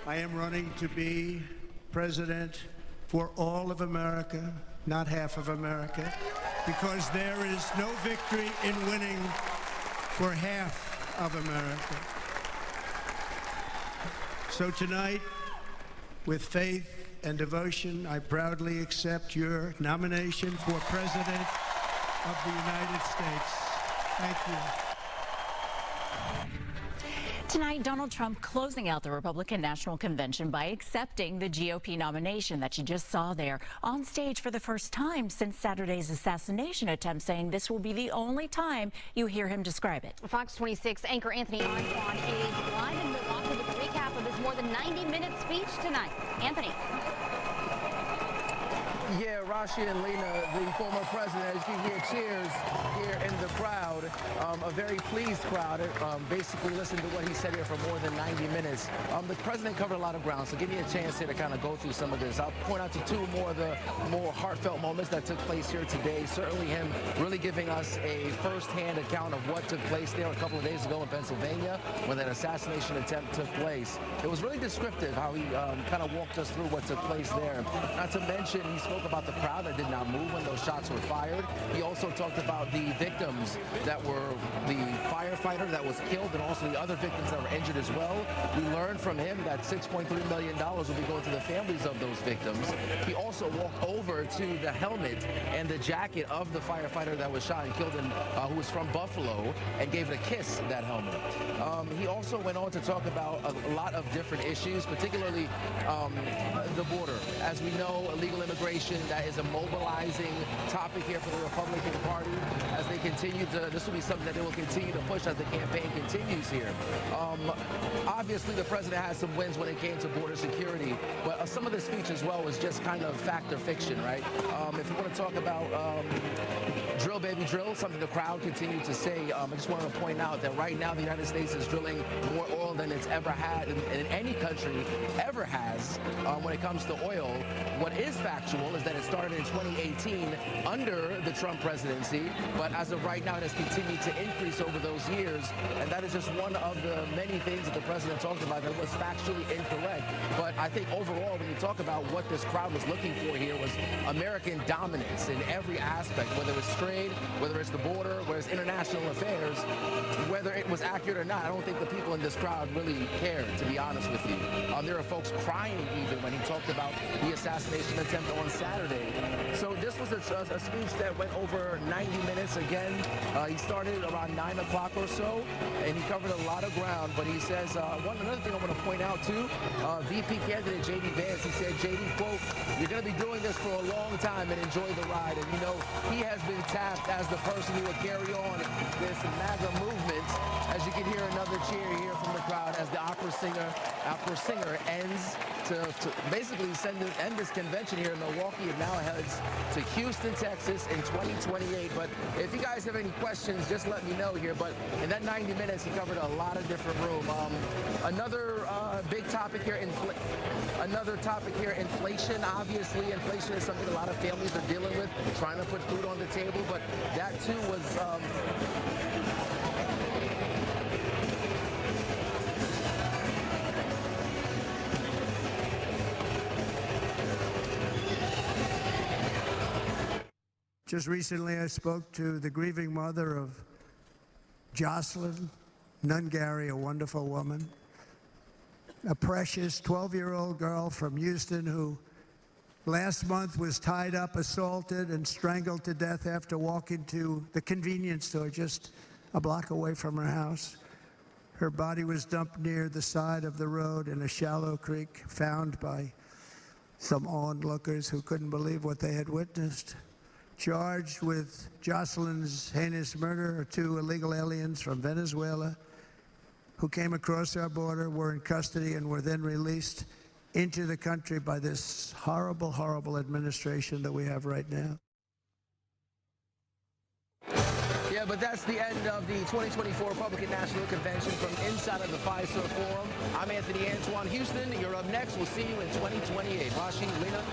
I am running to be president for all of America, not half of America, because there is no victory in winning for half of America. So tonight, with faith and devotion, I proudly accept your nomination for President of the United States. Thank you. Tonight, Donald Trump closing out the Republican National Convention by accepting the GOP nomination that you just saw there on stage for the first time since Saturday's assassination attempt, saying this will be the only time you hear him describe it. Fox 26 anchor Anthony Antoine is live in Milwaukee with a recap of his more than 90-minute speech tonight. Anthony. Yeah, Rashi and Lena, the former president, as you hear cheers here in the crowd, a very pleased crowd. Basically listened to what he said here for more than 90 minutes. The president covered a lot of ground, so give me a chance here to kind of go through some of this. I'll point out to two more of the more heartfelt moments that took place here today. Certainly him really giving us a first-hand account of what took place there a couple of days ago in Pennsylvania when that assassination attempt took place. It was really descriptive how he kind of walked us through what took place there. Not to mention, he spoke about the crowd that did not move when those shots were fired. He also talked about the victims that were the firefighter that was killed and also the other victims that were injured as well. We learned from him that $6.3 million will be going to the families of those victims. He also walked over to the helmet and the jacket of the firefighter that was shot and killed and who was from Buffalo and gave it a kiss, that helmet. He also went on to talk about a lot of different issues, particularly the border. As we know, illegal immigration, that is a mobilizing topic here for the Republican Party as they continue to, this will be something that they will continue to push as the campaign continues here. Obviously, the president has some wins when it came to border security, but some of the speech as well was just kind of fact or fiction, right? If you want to talk about drill, baby, drill, something the crowd continued to say, I just wanted to point out that right now the United States is drilling more oil than it's ever had in any country ever has when it comes to oil. What is factual is that it started in 2018 under the Trump presidency, but as of right now it has continued to increase over those years, and that is just one of the many things that the president talked about that was factually incorrect. But I think overall, when you talk about what this crowd was looking for here was American dominance in every aspect, whether it's trade, whether it's the border, whether it's international affairs, whether it was accurate or not. I don't think the people in this crowd really cared, to be honest with you. There are folks crying even when he talked about the assassination attempt on Saturday. So this was a speech that went over 90 minutes again. He started around 9 o'clock or so, and he covered a lot of ground. But he says, another thing I want to point out too, VP candidate J.D. Vance, he said, J.D., quote, "You're going to be doing this for a long time and enjoy the ride." And you know, he has been tapped as the person who will carry on this MAGA movement. As you can hear another cheer here from the crowd as the opera singer ends to basically end this convention here in Milwaukee. It now heads to Houston, Texas in 2028. But if you guys have any questions, just let me know here. But in that 90 minutes, he covered a lot of different room. Another big topic here, inflation. Obviously, inflation is something a lot of families are dealing with, trying to put food on the table. But that too was Just recently, I spoke to the grieving mother of Jocelyn Nungary, a wonderful woman, a precious 12-year-old girl from Houston who last month was tied up, assaulted, and strangled to death after walking to the convenience store just a block away from her house. Her body was dumped near the side of the road in a shallow creek, found by some onlookers who couldn't believe what they had witnessed. Charged with Jocelyn's heinous murder are 2 illegal aliens from Venezuela who came across our border, were in custody, and were then released into the country by this horrible, horrible administration that we have right now. Yeah, but that's the end of the 2024 Republican National Convention from inside of the Fiserv Forum. I'm Anthony Antoine, Houston. You're up next. We'll see you in 2028. Rashi, Lena.